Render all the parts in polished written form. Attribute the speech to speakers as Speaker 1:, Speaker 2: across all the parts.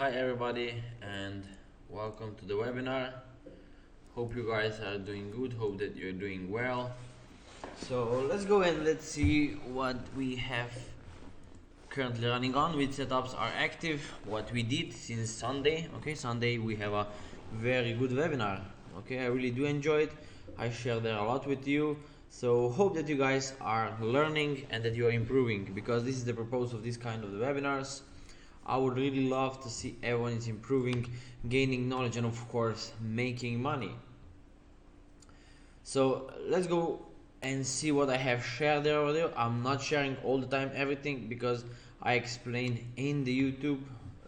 Speaker 1: Hi everybody and welcome to the webinar. Hope you guys are doing good, hope that you're doing well. So let's go and let's see what we have currently running on, which setups are active, what we did since Sunday. Okay, Sunday we have a very good webinar. Okay, I really do enjoy it. I share there a lot with you. So hope that you guys are learning and that you are improving, because this is the purpose of this kind of webinars. I would really love to see everyone is improving, gaining knowledge, and of course making money. So let's go and see what I have shared there over there. I'm not sharing all the time everything because I explained in the YouTube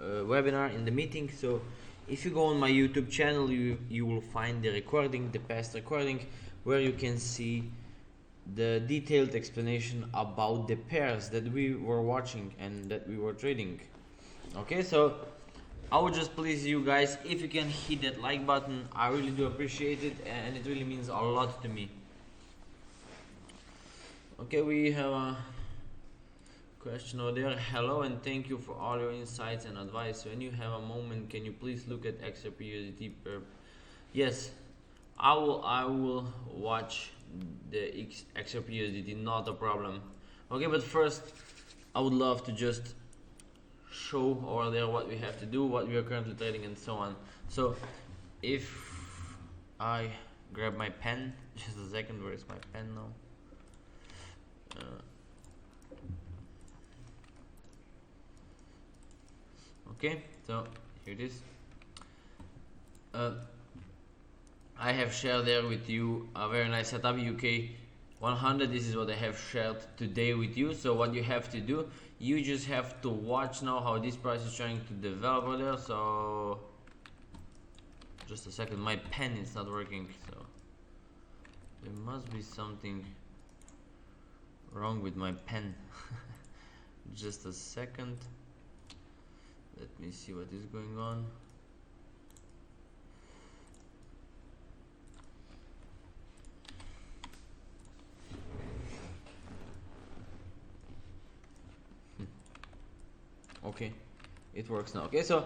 Speaker 1: webinar in the meeting. So if you go on my YouTube channel, you will find the recording, the past recording, where you can see the detailed explanation about the pairs that we were watching and that we were trading. Okay, so I would just please you guys, if you can hit that like button, I really do appreciate it, and it really means a lot to me. Okay, we have a question over there. Hello and thank you for all your insights and advice. When you have a moment, can you please look at XRP-USDT per? Yes, I will watch the XRP-USDT, not a problem. Okay, but first I would love to just show over there what we have to do, what we are currently trading, and so on. So if I grab my pen, just a second, where is my pen now? Okay, so here it is. I have shared there with you a very nice setup, UK 100. This is what I have shared today with you. So what you have to do, you just have to watch now how this price is trying to develop over there. So just a second, my pen is not working, so there must be something wrong with my pen. Just a second, let me see what is going on. Okay, it works now. Okay, so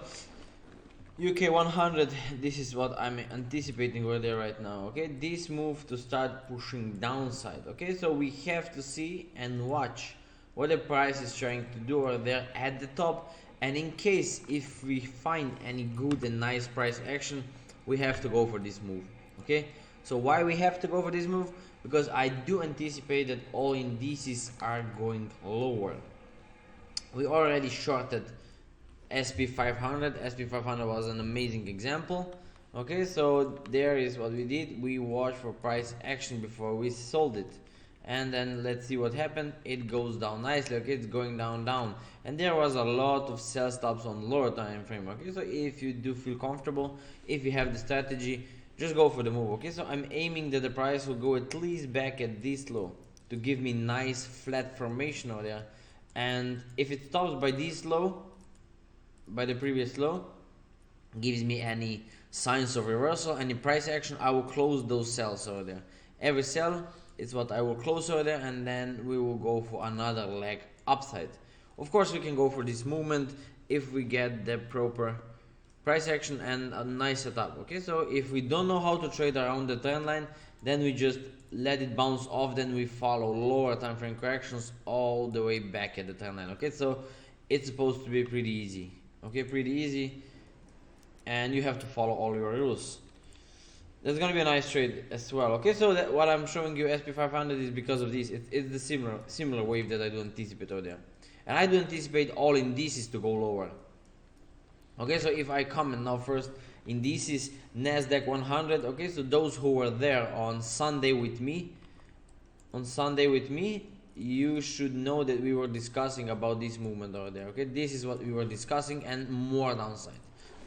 Speaker 1: UK 100, this is what I'm anticipating over there right now. Okay, this move to start pushing downside. Okay, so we have to see and watch what the price is trying to do over there at the top, and in case if we find any good and nice price action, we have to go for this move. Okay, so why we have to go for this move? Because I do anticipate that all indices are going lower. We already shorted SP500. SP500 was an amazing example. Okay, so there is what we did. We watched for price action before we sold it, and then let's see what happened. It goes down nicely. Okay, it's going down, and there was a lot of sell stops on lower time frame. Okay, so if you do feel comfortable, if you have the strategy, just go for the move. Okay, so I'm aiming that the price will go at least back at this low to give me nice flat formation over there. And if it stops by this low, by the previous low, gives me any signs of reversal, any price action, I will close those cells over there. Every cell is what I will close over there, and then we will go for another leg upside. Of course, we can go for this movement if we get the proper price action and a nice setup. Okay, so if we don't know how to trade around the trend line, then we just let it bounce off, then we follow lower time frame corrections all the way back at the trend line. Okay, so it's supposed to be pretty easy. Okay, pretty easy, and you have to follow all your rules. That's gonna be a nice trade as well. Okay, so that what I'm showing you SP500 is because of this. It's the similar wave that I do anticipate over there, and I do anticipate all indices to go lower. Okay, so if I comment now first, indices Nasdaq 100. Okay, so those who were there on Sunday with me, you should know that we were discussing about this movement over there. Okay, this is what we were discussing, and more downside.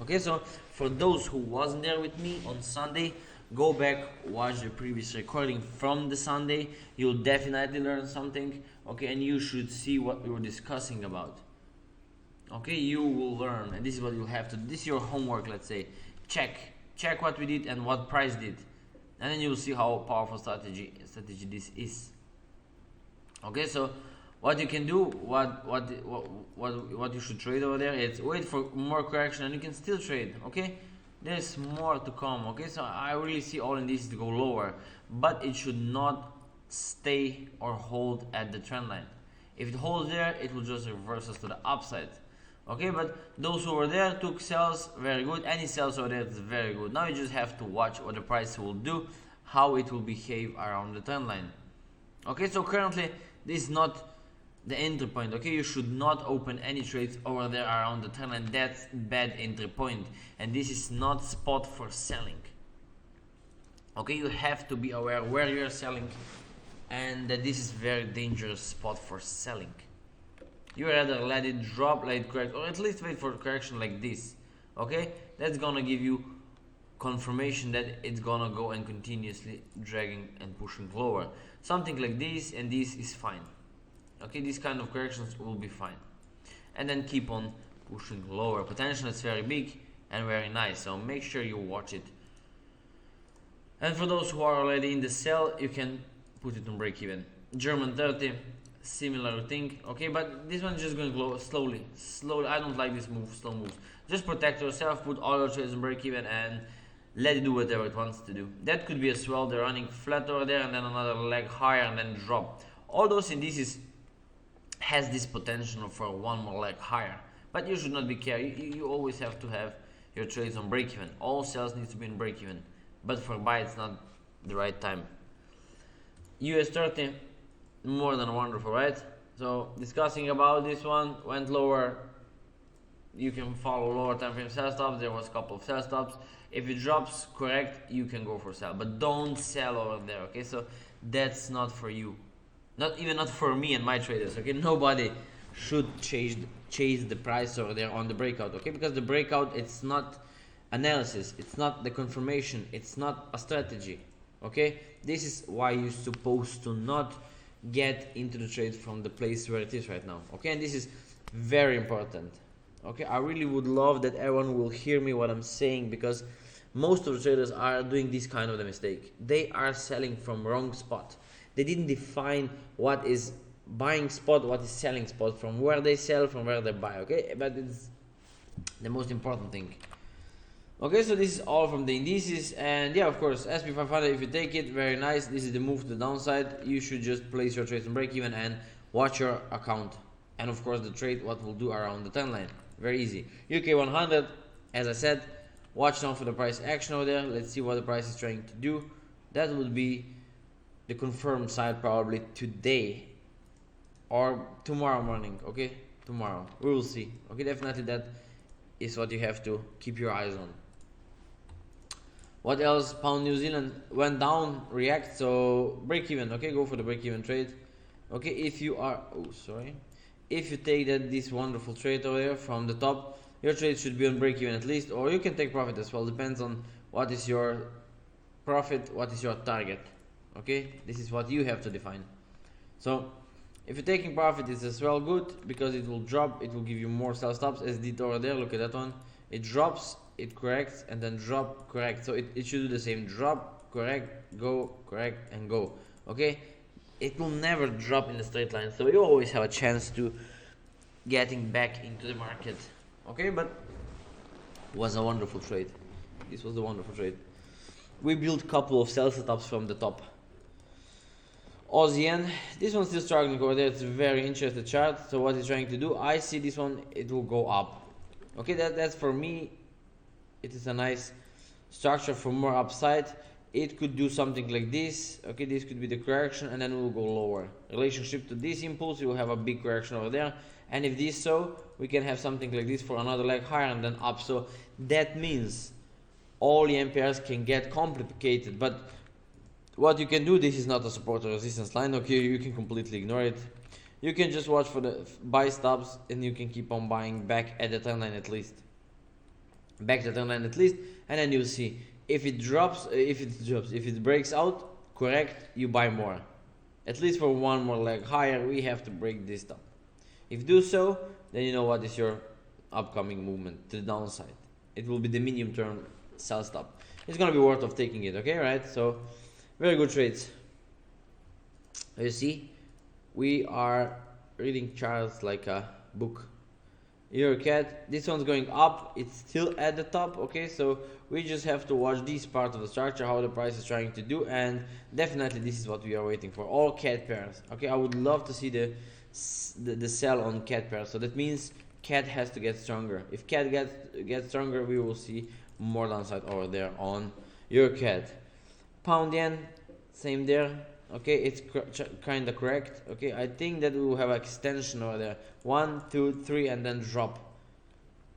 Speaker 1: Okay, so for those who wasn't there with me on Sunday, go back, watch the previous recording from the Sunday. You'll definitely learn something. Okay, and you should see what we were discussing about. Okay, you will learn, and this is what you'll have to. This is your homework. Let's say, check what we did and what price did, and then you'll see how powerful strategy this is. Okay, so what you can do, what you should trade over there, is wait for more correction and you can still trade. Okay, there's more to come. Okay, so I really see all indices to go lower, but it should not stay or hold at the trend line. If it holds there, it will just reverse us to the upside. Okay, but those who were there took sells, very good. Any sells over there is very good. Now you just have to watch what the price will do, how it will behave around the trend line. Okay, so currently this is not the entry point. Okay, you should not open any trades over there around the trend line. That's bad entry point, and this is not spot for selling. Okay, you have to be aware where you are selling, and that this is very dangerous spot for selling. You rather let it drop, let it correct, or at least wait for a correction like this. Okay, that's gonna give you confirmation that it's gonna go and continuously dragging and pushing lower. Something like this and this is fine. Okay, these kind of corrections will be fine, and then keep on pushing lower. Potential is very big and very nice, so make sure you watch it. And for those who are already in the sell, you can put it on break even. German 30, similar thing. Okay, but this one is just going slowly. I don't like this move, slow moves. Just protect yourself, put all your trades on break even, and let it do whatever it wants to do. That could be a swell. They're running flat over there and then another leg higher and then drop. All those indices has this potential for one more leg higher, but you should not be careful. You always have to have your trades on break even. All sales needs to be in break even, but for buy it's not the right time. US 30, more than wonderful, right? So discussing about this one, went lower. You can follow lower time frame sell stops. There was a couple of sell stops. If it drops correct, you can go for sell, but don't sell over there. Okay, so that's not for you, not for me and my traders. Okay, nobody should chase the price over there on the breakout. Okay, because the breakout, it's not analysis, it's not the confirmation, it's not a strategy. Okay, this is why you're supposed to not get into the trade from the place where it is right now. Okay, and this is very important. Okay, I really would love that everyone will hear me what I'm saying, because most of the traders are doing this kind of the mistake. They are selling from wrong spot. They didn't define what is buying spot, what is selling spot, from where they sell, from where they buy. Okay, but it's the most important thing. Okay, so this is all from the indices, and yeah, of course, SP 500, if you take it, very nice. This is the move to the downside. You should just place your trades on break even and watch your account, and of course the trade what will do around the 10 line. Very easy. UK 100, as I said, watch down for the price action over there. Let's see what the price is trying to do. That would be the confirmed side probably today or tomorrow morning. Okay, tomorrow we will see. Okay, definitely that is what you have to keep your eyes on. What else? Pound New Zealand went down, react, so break even. Okay, go for the break even trade. Okay, if you are, if you take this wonderful trade over there from the top, your trade should be on break even at least, or you can take profit as well. Depends on what is your profit, what is your target. Okay, this is what you have to define. So if you're taking profit, it's as well good, because it will drop, it will give you more sell stops, as it did over there. Look at that one. It drops, it corrects, and then drop, correct. So it should do the same. Drop, correct, go, correct, and go. Okay, it will never drop in a straight line, so you always have a chance to getting back into the market. Okay, but it was a wonderful trade. This was a wonderful trade. We built a couple of sell setups from the top. Aussie yen, this one's still struggling over there. It's a very interesting chart. So what it's trying to do, I see this one, it will go up. Okay, that's for me, it is a nice structure for more upside. It could do something like this. Okay, this could be the correction, and then we'll go lower. Relationship to this impulse, we will have a big correction over there, and if this so, we can have something like this for another leg higher and then up. So that means all the MPRs can get complicated, but what you can do, this is not a support or resistance line. Okay, you can completely ignore it. You can just watch for the buy stops, and you can keep on buying back at the 10 line at least. Back to 10 line at least, and then you'll see if it drops, if it breaks out, correct, you buy more. At least for one more leg higher, we have to break this down. If you do so, then you know what is your upcoming movement to the downside. It will be the medium term sell stop. It's gonna be worth of taking it. Okay, right? So very good trades. You see, we are reading charts like a book. EuroCAD, this one's going up, it's still at the top. Okay, so we just have to watch this part of the structure, how the price is trying to do, and definitely this is what we are waiting for, all CAD pairs. Okay, I would love to see the sell on CAD pairs. So that means CAD has to get stronger. If CAD gets stronger, we will see more downside over there on EuroCAD. Pound yen, same there. Okay, it's kind of correct. Okay, I think that we will have extension over there, 1 2 3 and then drop,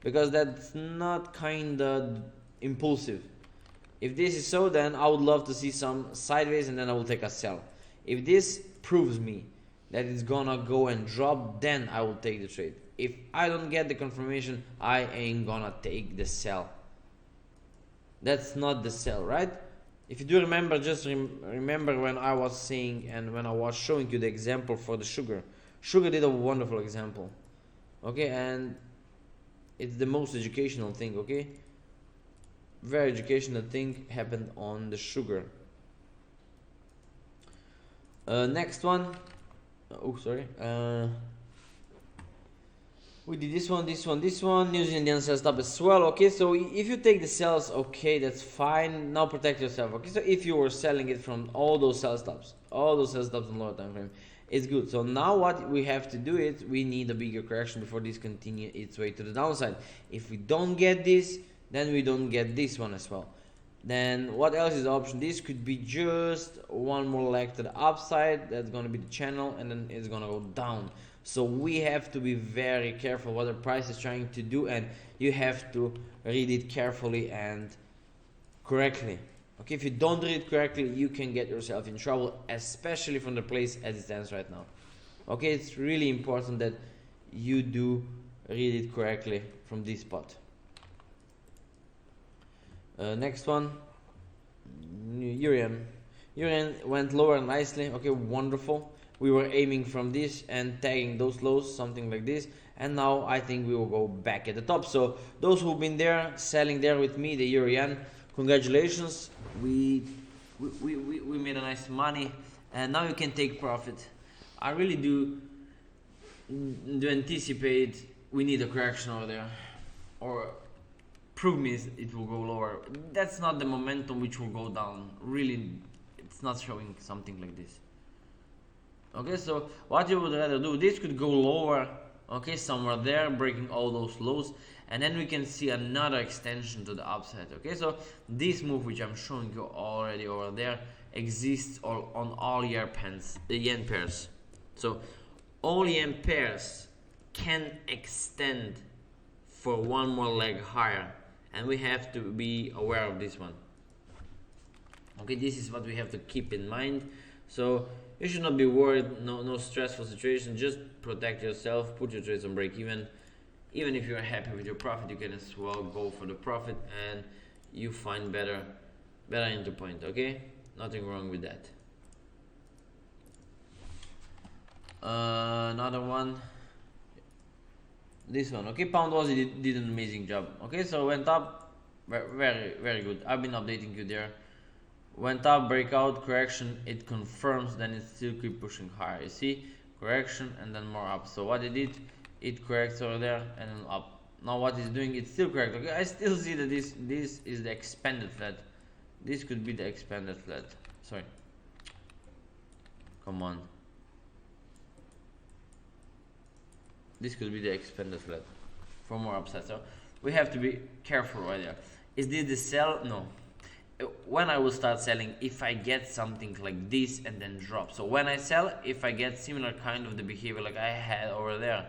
Speaker 1: because that's not kind of impulsive. If this is so, then I would love to see some sideways and then I will take a sell. If this proves me that it's gonna go and drop, then I will take the trade. If I don't get the confirmation, I ain't gonna take the sell. That's not the sell, right? If you do remember, just remember when I was saying and when I was showing you the example for the sugar. Sugar did a wonderful example. Okay, and it's the most educational thing. Okay, very educational thing happened on the sugar. Next one. Oh, sorry. We did this one. New Zealand sell stop as well. Okay, so if you take the sells, okay, that's fine. Now protect yourself. Okay, so if you were selling it from all those sell stops in lower time frame, it's good. So now what we have to do is we need a bigger correction before this continue its way to the downside. If we don't get this, then we don't get this one as well. Then what else is the option? This could be just one more leg to the upside. That's gonna be the channel, and then it's gonna go down. So we have to be very careful what the price is trying to do, and you have to read it carefully and correctly. Okay, if you don't read it correctly, you can get yourself in trouble, especially from the place as it stands right now. Okay, it's really important that you do read it correctly from this spot. Next one, Yen. Yen went lower nicely. Okay, wonderful. We were aiming from this and tagging those lows, something like this, and now I think we will go back at the top. So those who've been there selling there with me, the Euro Yen, congratulations. We made a nice money, and now you can take profit. I really do anticipate we need a correction over there, or prove me it will go lower. That's not the momentum which will go down. Really, it's not showing something like this. Okay, so what you would rather do, this could go lower, okay, somewhere there, breaking all those lows, and then we can see another extension to the upside. Okay, so this move which I'm showing you already over there exists on all yen pairs. So all yen pairs can extend for one more leg higher, and we have to be aware of this one. Okay, this is what we have to keep in mind. So you should not be worried, no stressful situation. Just protect yourself, put your trades on break even. Even if you're happy with your profit, you can as well go for the profit and you find better entry point. Okay, nothing wrong with that. Another one, this one. Okay, Pound Aussie did an amazing job. Okay, so went up, very good. I've been updating you there. Went up, breakout, correction, it confirms, then it still keep pushing higher. You see, correction and then more up. So what it did, it corrects over there and then up. Now what it's doing, it's still correct. Okay, I still see that this is the expanded flat. This could be the expanded flat. Sorry, come on, this could be the expanded flat for more upside. So we have to be careful right there. Is this the sell? No. When I will start selling, if I get something like this and then drop. So when I sell, if I get similar kind of the behavior like I had over there,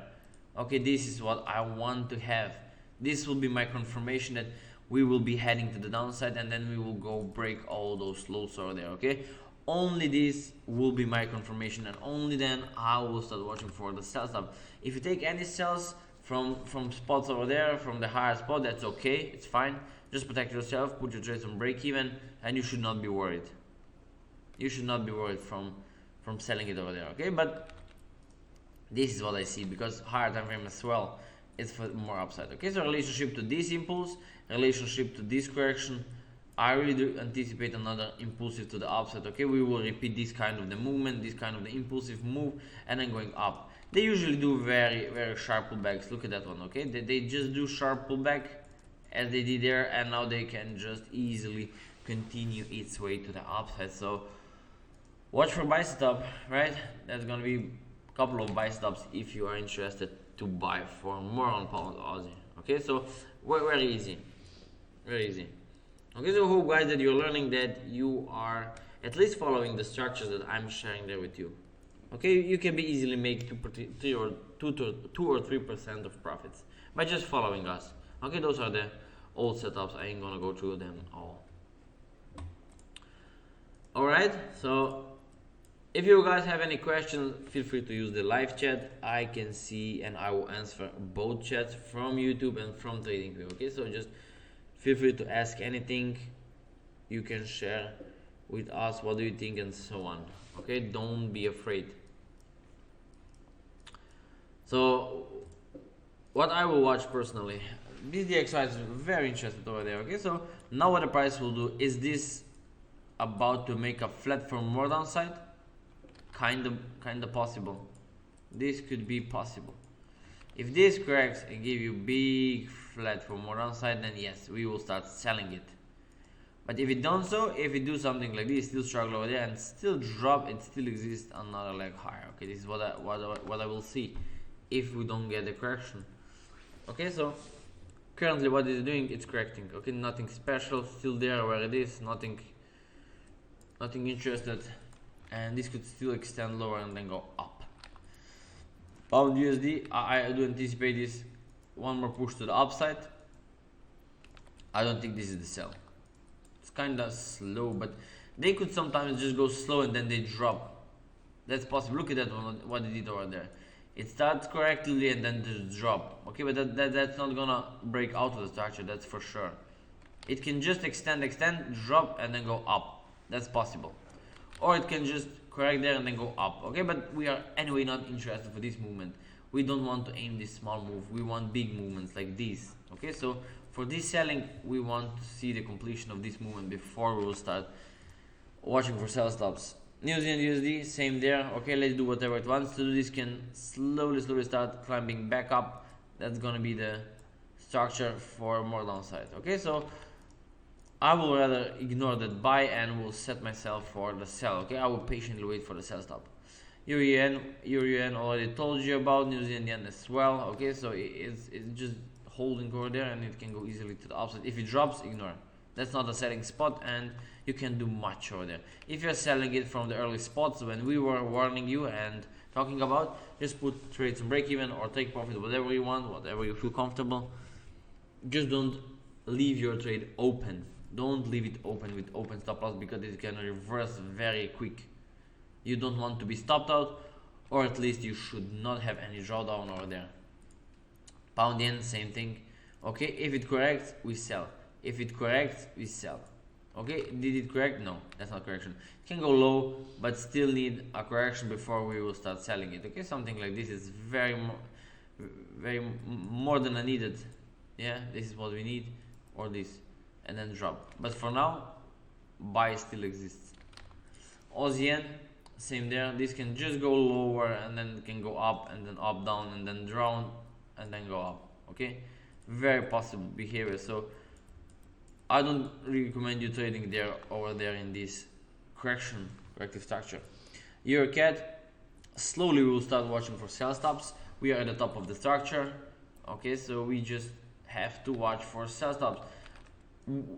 Speaker 1: okay, this is what I want to have. This will be my confirmation that we will be heading to the downside, and then we will go break all those lows over there. Okay, only this will be my confirmation, and only then I will start watching for the sell stop. If you take any sells from spots over there, from the higher spot, that's okay, it's fine. Just protect yourself, put your trades on break even, and you should not be worried. You should not be worried from selling it over there. Okay, but this is what I see, because higher time frame as well, it's for more upside. Okay, so relationship to this impulse, relationship to this correction, I really do anticipate another impulsive to the upside. Okay, we will repeat this kind of the movement, this kind of the impulsive move, and then going up. They usually do very sharp pullbacks. Look at that one. Okay, they just do sharp pullback as they did there, and now they can just easily continue its way to the upside. So watch for buy setup, right? That's gonna be a couple of buy setups if you are interested to buy for more on pound Aussie. Okay, so very easy, very easy. Okay, so I hope guys that you're learning, that you are at least following the structures that I'm sharing there with you. Okay, you can be easily make 2 or 3% of profits by just following us. Okay, those are the old setups. I ain't gonna go through them all. Alright, so if you guys have any questions, feel free to use the live chat. I can see and I will answer both chats from YouTube and from TradingView. Okay, so just feel free to ask anything. You can share with us what do you think and so on. Okay, don't be afraid. So what I will watch personally, this DXY is very interested over there. Okay, so now what the price will do, is this about to make a flat for more downside? Kind of possible. This could be possible. If this cracks and give you big flat for more downside, then yes, we will start selling it. But if it don't so, if it do something like this, still struggle over there and still drop, it still exists another leg higher. Okay, this is what I will see if we don't get the correction. Okay, so currently what it's doing, it's correcting. Okay, nothing special, still there where it is, nothing interested, and this could still extend lower and then go up. Pound USD, I do anticipate this one more push to the upside. I don't think this is the sell. It's kind of slow, but they could sometimes just go slow and then they drop. That's possible. Look at that one, what they did over there. It starts correctly and then just drop. Okay, but that's not gonna break out of the structure, that's for sure. It can just extend, drop and then go up. That's possible. Or it can just correct there and then go up. Okay, but we are anyway not interested for this movement. We don't want to aim this small move. We want big movements like these. Okay, so for this selling, we want to see the completion of this movement before we will start watching for sell stops. New Zealand USD, same there. Okay, let's do whatever it wants to do. This can slowly start climbing back up. That's gonna be the structure for more downside. Okay, so I will rather ignore that buy and will set myself for the sell. Okay, I will patiently wait for the sell stop. Euro yen already told you about. New Zealand yen as well. Okay, so it's just holding over there and it can go easily to the upside. If it drops, ignore. That's not a selling spot and you can do much over there. If you're selling it from the early spots when we were warning you and talking about, just put trades on break even or take profit, whatever you want, whatever you feel comfortable. Just don't leave your trade open. Don't leave it open with open stop loss because it can reverse very quick. You don't want to be stopped out, or at least you should not have any drawdown over there. Pound yen, same thing. Okay, if it corrects, we sell. If it corrects, we sell. Okay, did it correct? No, that's not correction. It can go low, but still need a correction before we will start selling it. Okay, something like this is very more than I needed. Yeah, this is what we need, or this, and then drop. But for now, buy still exists. Aussie yen, same there. This can just go lower and then can go up and then up, down and then down and then go up. Okay, very possible behavior. So I don't recommend you trading there over there in this corrective structure. Euro CAD, slowly we will start watching for sell stops. We are at the top of the structure. Okay, so we just have to watch for sell stops.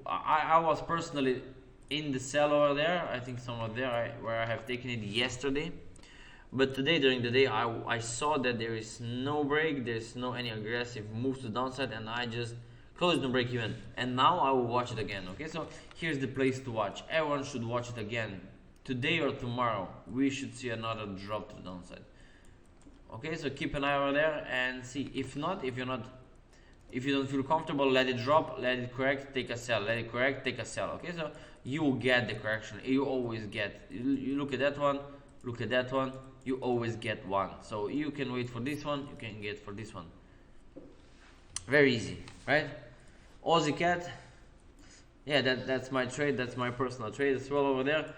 Speaker 1: I was personally in the sell over there. I think somewhere there where I have taken it yesterday. But today during the day I saw that there is no break, there's no any aggressive move to the downside, and I just closed the break even, and now I will watch it again. Okay, so here's the place to watch. Everyone should watch it again. Today or tomorrow we should see another drop to the downside. Okay, so keep an eye over there and see. If you don't feel comfortable, let it drop, let it correct, take a sell, let it correct, take a sell. Okay, so you will get the correction. You always get, you look at that one, look at that one, you always get one. So you can wait for this one, you can get for this one. Very easy, right? Aussie CAD, yeah, that's my trade, that's my personal trade as well over there.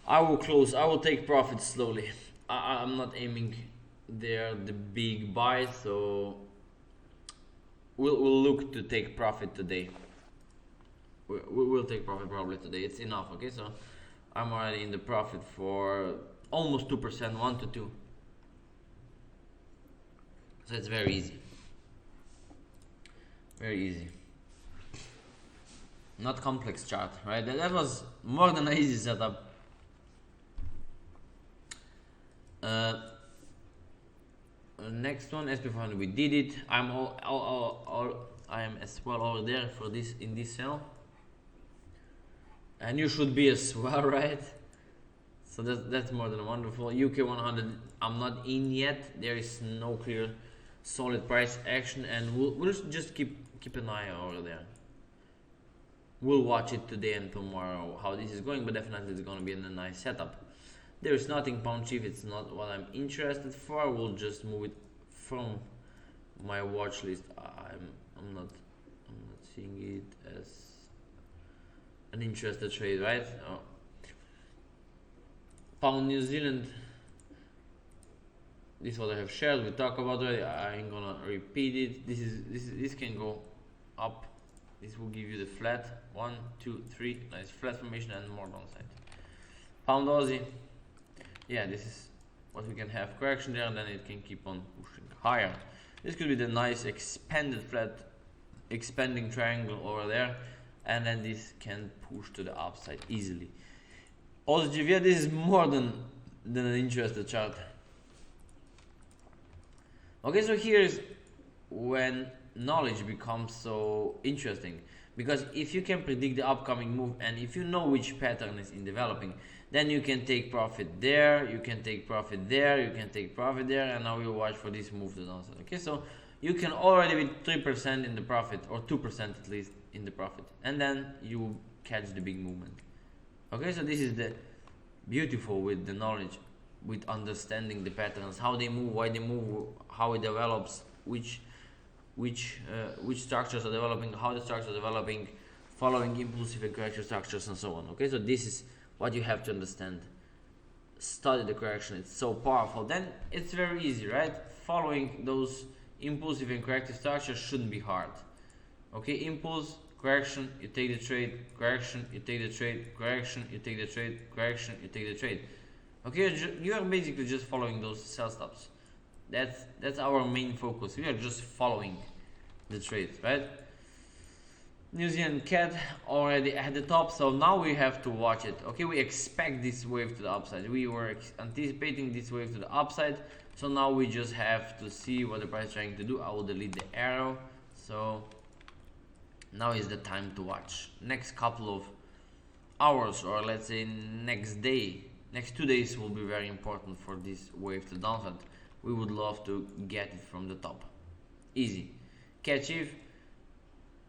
Speaker 1: I will close, I will take profits slowly. I'm not aiming they're the big buy, so we'll look to take profit today. We'll take profit probably today. It's enough. Okay, so I'm already in the profit for almost 2%, 1 to 2. So it's very easy. Very easy. Not complex chart, right? That was more than an easy setup. Next one, SP500, we did it. I am as well over there for this in this cell, and you should be as well, right? So that's more than wonderful. UK 100, I'm not in yet. There is no clear, solid price action, and we'll just keep an eye over there. We'll watch it today and tomorrow how this is going, but definitely it's gonna be a nice setup. There is nothing pound chief. It's not what I'm interested for. We'll just move it from my watch list. I'm not seeing it as an interested trade, right? Oh. Pound New Zealand. This is what I have shared. We talk about it. I ain't gonna repeat it. This can go up. This will give you the flat 1, 2, 3 nice flat formation and more downside. Pound Aussie. Yeah, this is what we can have correction there, and then it can keep on pushing higher. This could be the nice expanded flat expanding triangle over there, and then this can push to the upside easily. Also, GVA, this is more than an interesting chart. Okay, so here's when knowledge becomes so interesting, because if you can predict the upcoming move and if you know which pattern is in developing, then you can take profit there, you can take profit there, you can take profit there, and now you watch for this move to the downside. Okay, so you can already be 3% in the profit, or 2% at least in the profit, and then you catch the big movement. Okay, so this is the beautiful with the knowledge, with understanding the patterns, how they move, why they move, how it develops, which structures are developing, how the structures are developing, following impulsive and correction structures, and so on. Okay, so this is what you have to understand. Study the correction. It's so powerful. Then it's very easy, right? Following those impulsive and corrective structures shouldn't be hard. Okay, impulse, correction, you take the trade, correction, you take the trade, correction, you take the trade, correction, you take the trade. Okay, you are basically just following those sell stops. That's our main focus. We are just following the trades, right? New Zealand CAD already at the top, so now we have to watch it. Okay, we expect this wave to the upside. We were anticipating this wave to the upside, so now we just have to see what the price is trying to do. I will delete the arrow. So now is the time to watch. Next couple of hours, or let's say next 2 days will be very important for this wave to downside. We would love to get it from the top. Easy. Catch if.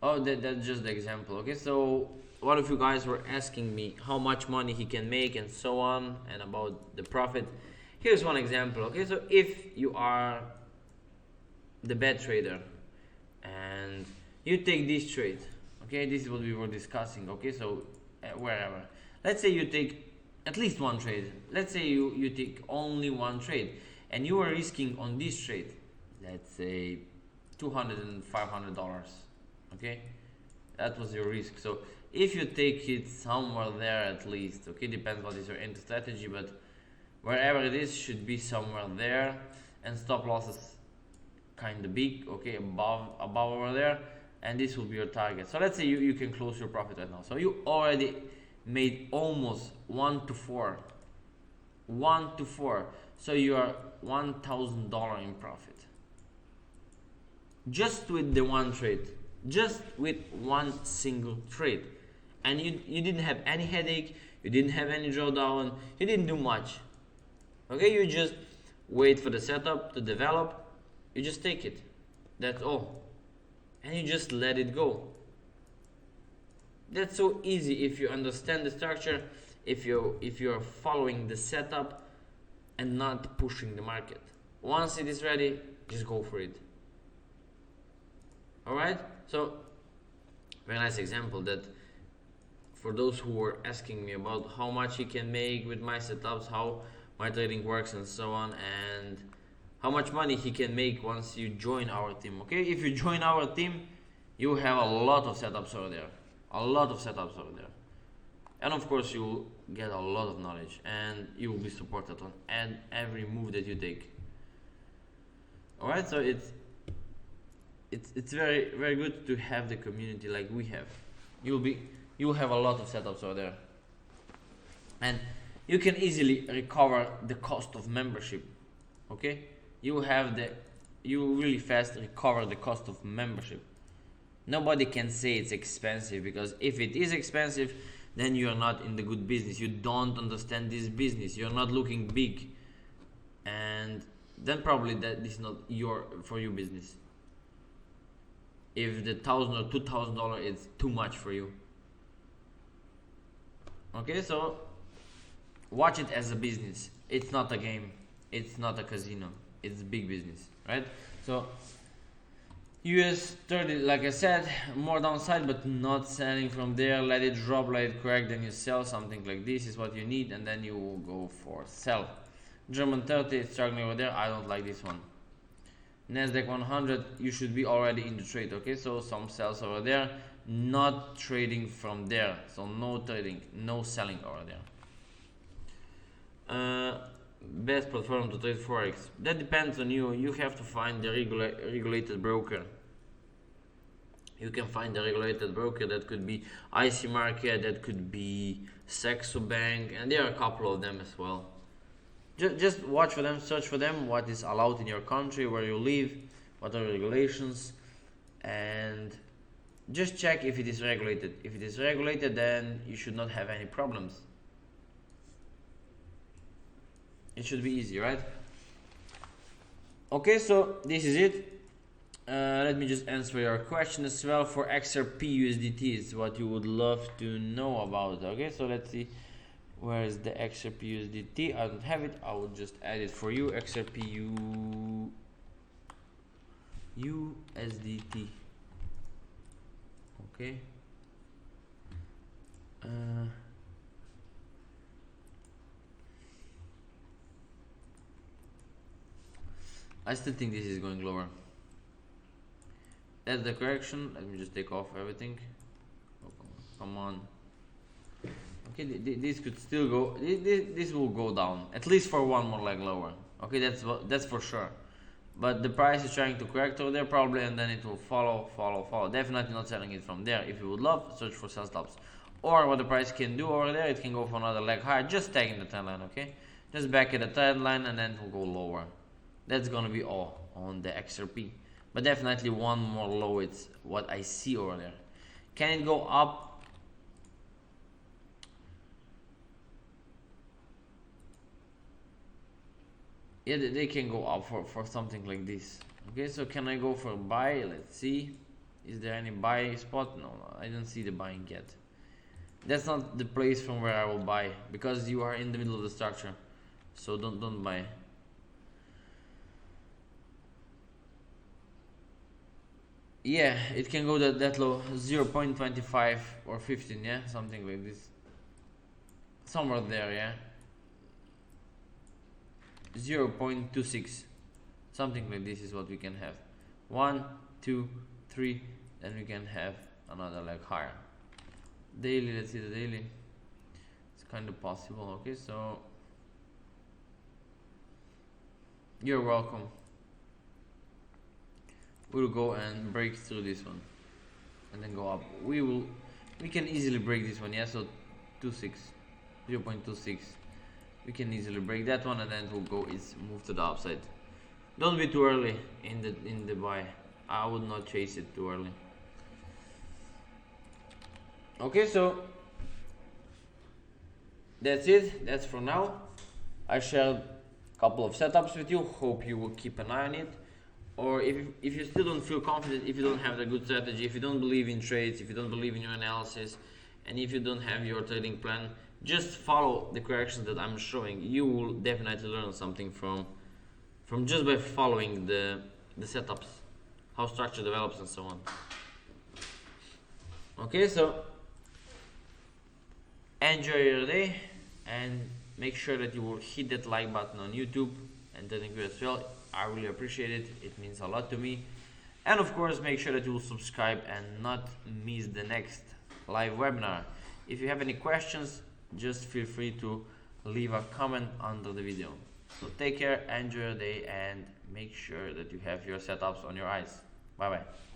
Speaker 1: Oh, that's just the example. Okay, so one of you guys were asking me how much money he can make and so on, and about the profit. Here's one example. Okay, so if you are the bad trader and you take this trade, okay, this is what we were discussing. Okay, so wherever, let's say you take at least one trade. Let's say you take only one trade, and you are risking on this trade, let's say $200 and $500. Okay, that was your risk. So if you take it somewhere there at least, okay, depends what is your entry strategy, but wherever it is should be somewhere there, and stop losses kind of big, okay, above over there, and this will be your target. So let's say you can close your profit right now. So you already made almost 1 to 4, so you are $1,000 in profit just with the one trade, just with one single trade, and you didn't have any headache, you didn't have any drawdown, you didn't do much. Okay, you just wait for the setup to develop, you just take it, that's all, and you just let it go. That's so easy if you understand the structure, if you're following the setup and not pushing the market. Once it is ready, just go for it. Alright, so very nice example that for those who were asking me about how much you can make with my setups, how my trading works and so on, and how much money he can make once you join our team. Okay, if you join our team, you have a lot of setups over there, a lot of setups over there, and of course you will get a lot of knowledge, and you will be supported on every move that you take. All right, so it's very good to have the community like we have. You'll have a lot of setups over there, and you can easily recover the cost of membership. Okay, you really fast recover the cost of membership. Nobody can say it's expensive, because if it is expensive, then you are not in the good business. You don't understand this business. You're not looking big, and then probably that is not for you business. If the $1,000 or $2,000 is too much for you. Okay, so watch it as a business. It's not a game. It's not a casino. It's big business, right? So US 30, like I said, more downside, but not selling from there. Let it drop, let it crack, then you sell. Something like this is what you need, and then you will go for sell. German 30 is struggling over there. I don't like this one. Nasdaq 100, you should be already in the trade. Okay, so some sells over there, not trading from there. So no trading, no selling over there. Best platform to trade forex, that depends on you. You have to find the regulated broker. You can find the regulated broker. That could be IC Market, that could be Saxo Bank, and there are a couple of them as well. Just watch for them, search for them, what is allowed in your country, where you live, what are the regulations, and just check if it is regulated. If it is regulated, then you should not have any problems. It should be easy, right? Okay, so this is it. Let me just answer your question as well. For XRP USDT is what you would love to know about. Okay, so let's see, where is the XRP USDT? I don't have it. I will just add it for you. XRP USDT. Okay. I still think this is going lower. That's the correction. Let me just take off everything. Oh, come on. Okay, this could still go. This will go down at least for one more leg lower. Okay, that's for sure. But the price is trying to correct over there probably, and then it will follow. Definitely not selling it from there. If you would love, search for sell stops. Or what the price can do over there, it can go for another leg higher. Just tagging the trend line. Okay, just back at the trend line, and then it will go lower. That's gonna be all on the XRP, but definitely one more low. It's what I see over there. Can it go up? Yeah, they can go up for something like this. Okay, so can I go for a buy? Let's see. Is there any buy spot? No, I don't see the buying yet. That's not the place from where I will buy, because you are in the middle of the structure. So don't buy. Yeah, it can go that low, 0.25 or 15, yeah, something like this. Somewhere there, yeah. 0.26, something like this is what we can have. 1, 2, 3, then we can have another leg higher. Daily, let's see the daily. It's kind of possible. Okay, so you're welcome. We'll go and break through this one and then go up. We can easily break this one, yeah. So 0.26, we can easily break that one, and then we'll go move to the upside. Don't be too early in the buy. I would not chase it too early. Okay, so that's it. That's for now. I shared a couple of setups with you. Hope you will keep an eye on it. Or if you still don't feel confident, if you don't have a good strategy, if you don't believe in trades, if you don't believe in your analysis, and if you don't have your trading plan, just follow the corrections that I'm showing. You will definitely learn something from just by following the setups, how structure develops and so on. Okay, so enjoy your day, and make sure that you will hit that like button on YouTube and thank you as well. I really appreciate it. It means a lot to me. And of course, make sure that you will subscribe and not miss the next live webinar. If you have any questions, just feel free to leave a comment under the video. So take care, enjoy your day, and make sure that you have your setups on your eyes. Bye bye.